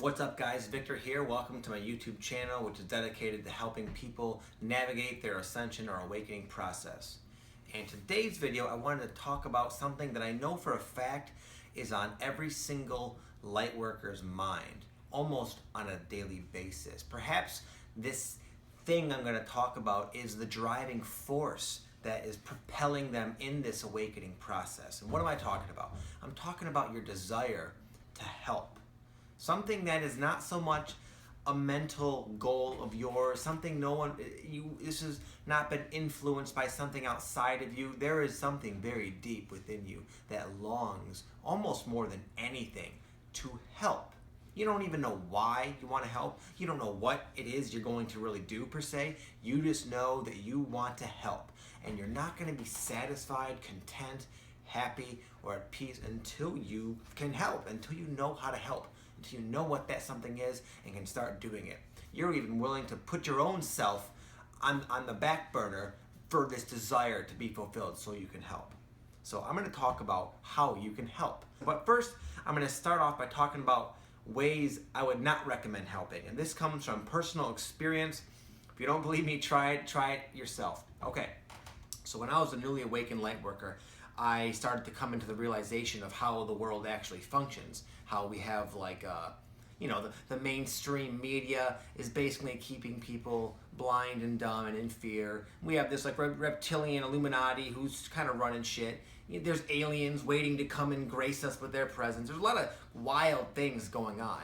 What's up guys, Victor here. Welcome to my YouTube channel, which is dedicated to helping people navigate their ascension or awakening process. And today's video, I wanted to talk about something that I know for a fact is on every single Lightworker's mind, almost on a daily basis. Perhaps this thing I'm going to talk about is the driving force that is propelling them in this awakening process. And what am I talking about? I'm talking about your desire to help. Something that is not so much a mental goal of yours, something this has not been influenced by something outside of you. There is something very deep within you that longs, almost more than anything, to help. You don't even know why you want to help. You don't know what it is you're going to really do per se. You just know that you want to help. And you're not going to be satisfied, content, happy, or at peace until you can help, until you know how to help, until you know what that something is and can start doing it. You're even willing to put your own self on the back burner for this desire to be fulfilled so you can help. So I'm going to talk about how you can help. But first, I'm going to start off by talking about ways I would not recommend helping. And this comes from personal experience. If you don't believe me, try it yourself. Okay, so when I was a newly awakened light worker, I started to come into the realization of how the world actually functions. How we have the mainstream media is basically keeping people blind and dumb and in fear. We have this reptilian Illuminati who's kind of running shit. There's aliens waiting to come and grace us with their presence. There's a lot of wild things going on.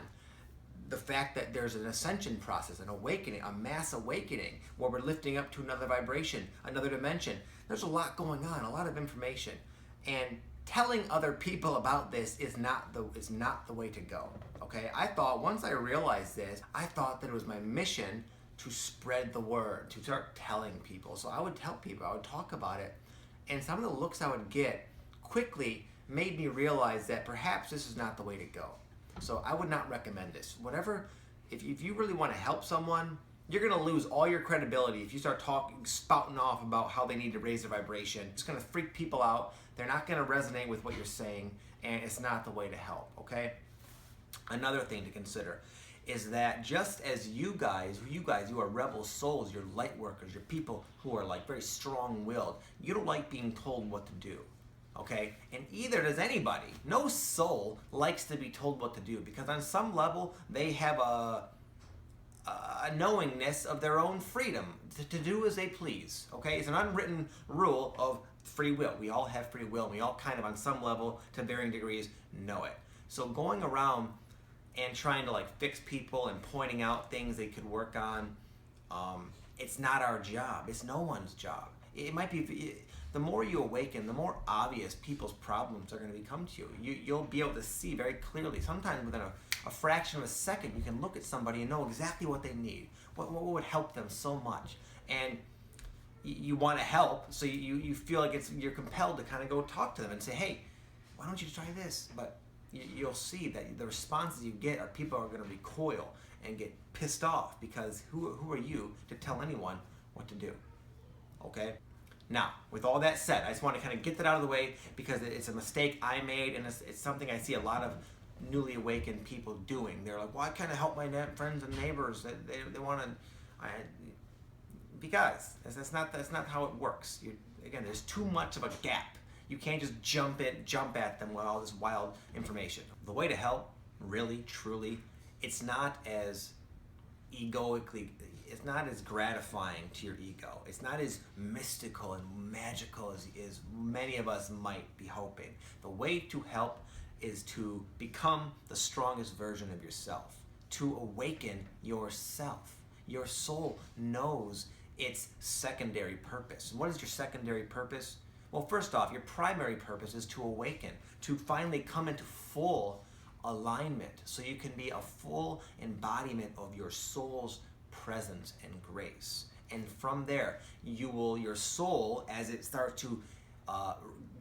The fact that there's an ascension process, an awakening, a mass awakening, where we're lifting up to another vibration, another dimension. There's a lot going on, a lot of information. And telling other people about this is not the way to go. Okay? I thought once I realized this, I thought that it was my mission to spread the word, to start telling people. So I would tell people, I would talk about it, and some of the looks I would get quickly made me realize that perhaps this is not the way to go. So I would not recommend this. If you really want to help someone, you're going to lose all your credibility if you start spouting off about how they need to raise their vibration. It's going to freak people out. They're not going to resonate with what you're saying, and it's not the way to help, okay? Another thing to consider is that just as you guys who are rebel souls, you're light workers, you're people who are very strong-willed, you don't like being told what to do. Okay, and either does anybody. No soul likes to be told what to do, because on some level they have a knowingness of their own freedom to do as they please. Okay, it's an unwritten rule of free will. We all have free will, and we all kind of on some level to varying degrees know it. So going around and trying to fix people and pointing out things they could work on, it's not our job. It's no one's job. It might be. The more you awaken, the more obvious people's problems are going to become to you. You'll be able to see very clearly. Sometimes within a fraction of a second, you can look at somebody and know exactly what they need. What would help them so much. And you want to help, so you feel like you're compelled to kind of go talk to them and say, hey, why don't you try this? But you'll see that the responses you get are people are going to recoil and get pissed off, because who are you to tell anyone what to do? Okay? Now, with all that said, I just want to kind of get that out of the way, because it's a mistake I made, and it's something I see a lot of newly awakened people doing. They're like, well, I kind of help my friends and neighbors. They want to, because that's not how it works. Again, there's too much of a gap. You can't just jump at them with all this wild information. The way to help, really, truly, it's not as it's not as gratifying to your ego. It's not as mystical and magical as many of us might be hoping. The way to help is to become the strongest version of yourself, to awaken yourself. Your soul knows its secondary purpose. And what is your secondary purpose? Well, first off, your primary purpose is to awaken, to finally come into full alignment, so you can be a full embodiment of your soul's presence and grace. And from there, your soul, as it starts to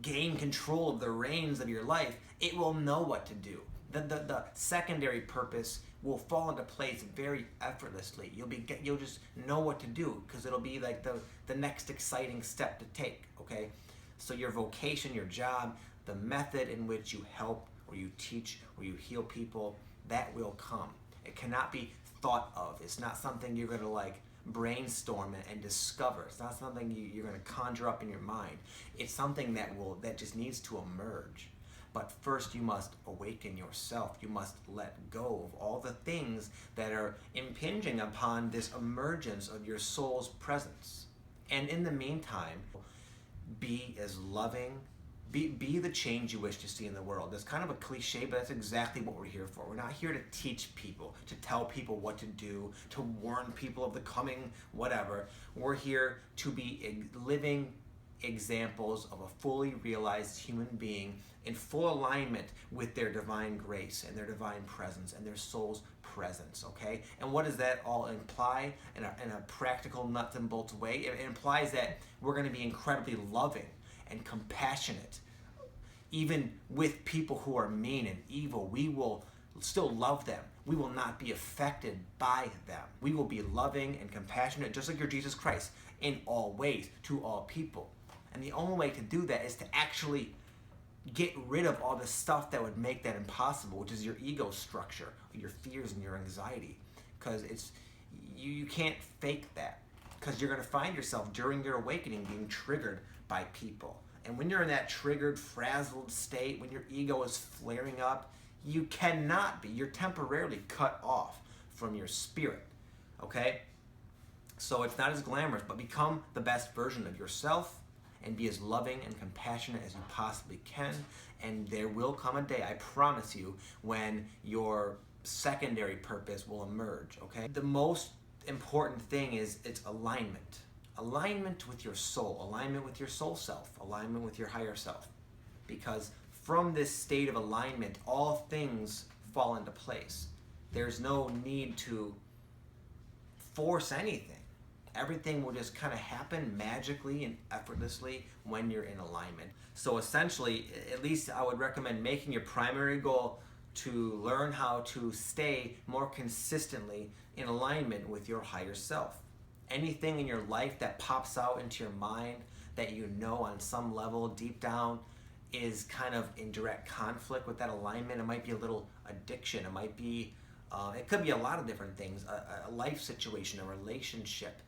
gain control of the reins of your life, it will know what to do. The secondary purpose will fall into place very effortlessly. You'll just know what to do, because it'll be like the next exciting step to take. Okay, so your vocation, your job, the method in which you help where you teach, where you heal people, that will come. It cannot be thought of. It's not something you're going to like brainstorm and discover. It's not something you're going to conjure up in your mind. It's something that just needs to emerge. But first you must awaken yourself. You must let go of all the things that are impinging upon this emergence of your soul's presence. And in the meantime, be as loving, be the change you wish to see in the world. That's kind of a cliche, but that's exactly what we're here for. We're not here to teach people, to tell people what to do, to warn people of the coming whatever. We're here to be living examples of a fully realized human being in full alignment with their divine grace and their divine presence and their soul's presence, okay? And what does that all imply in a practical nuts and bolts way? It implies that we're going to be incredibly loving and compassionate. Even with people who are mean and evil, we will still love them. We will not be affected by them. We will be loving and compassionate, just like your Jesus Christ, in all ways, to all people. And the only way to do that is to actually get rid of all the stuff that would make that impossible, which is your ego structure, your fears and your anxiety. Because you can't fake that. Because you're going to find yourself during your awakening being triggered by people. And when you're in that triggered, frazzled state, when your ego is flaring up, you cannot be. You're temporarily cut off from your spirit. Okay? So it's not as glamorous, but become the best version of yourself and be as loving and compassionate as you possibly can. And there will come a day, I promise you, when your secondary purpose will emerge. Okay? The most important thing is it's alignment. Alignment with your soul, alignment with your soul self, alignment with your higher self. Because from this state of alignment, all things fall into place. There's no need to force anything. Everything will just kind of happen magically and effortlessly when you're in alignment. So essentially, at least I would recommend making your primary goal to learn how to stay more consistently in alignment with your higher self. Anything in your life that pops out into your mind that you know on some level deep down is kind of in direct conflict with that alignment. It might be a little addiction. It might be, it could be a lot of different things, a life situation, a relationship.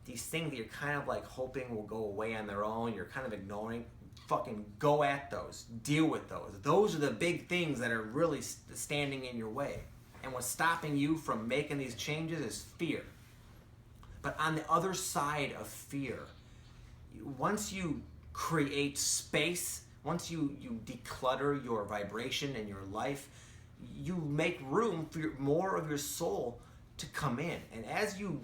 These things that you're kind of like hoping will go away on their own, you're kind of ignoring, fucking go at those, deal with those. Those are the big things that are really standing in your way. And what's stopping you from making these changes is fear. But on the other side of fear, once you create space, once you declutter your vibration and your life, you make room for more of your soul to come in. And as you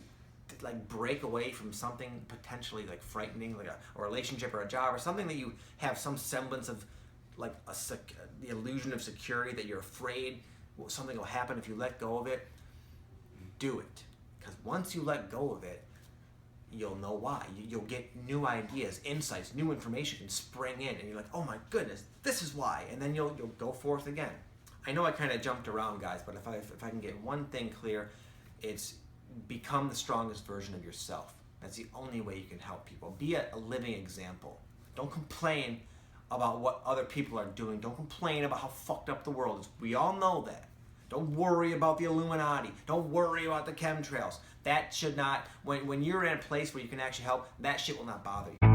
like break away from something potentially like frightening, like a relationship or a job or something that you have some semblance of like the illusion of security, that you're afraid something will happen if you let go of it, do it. Because once you let go of it, you'll know why. You'll get new ideas, insights, new information can spring in, and you're like, oh my goodness, this is why. And then you'll go forth again. I know I kind of jumped around, guys, but if I can get one thing clear, it's become the strongest version of yourself. That's the only way you can help people. Be a living example. Don't complain about what other people are doing. Don't complain about how fucked up the world is. We all know that. Don't worry about the Illuminati. Don't worry about the chemtrails. That should not, when you're in a place where you can actually help, that shit will not bother you.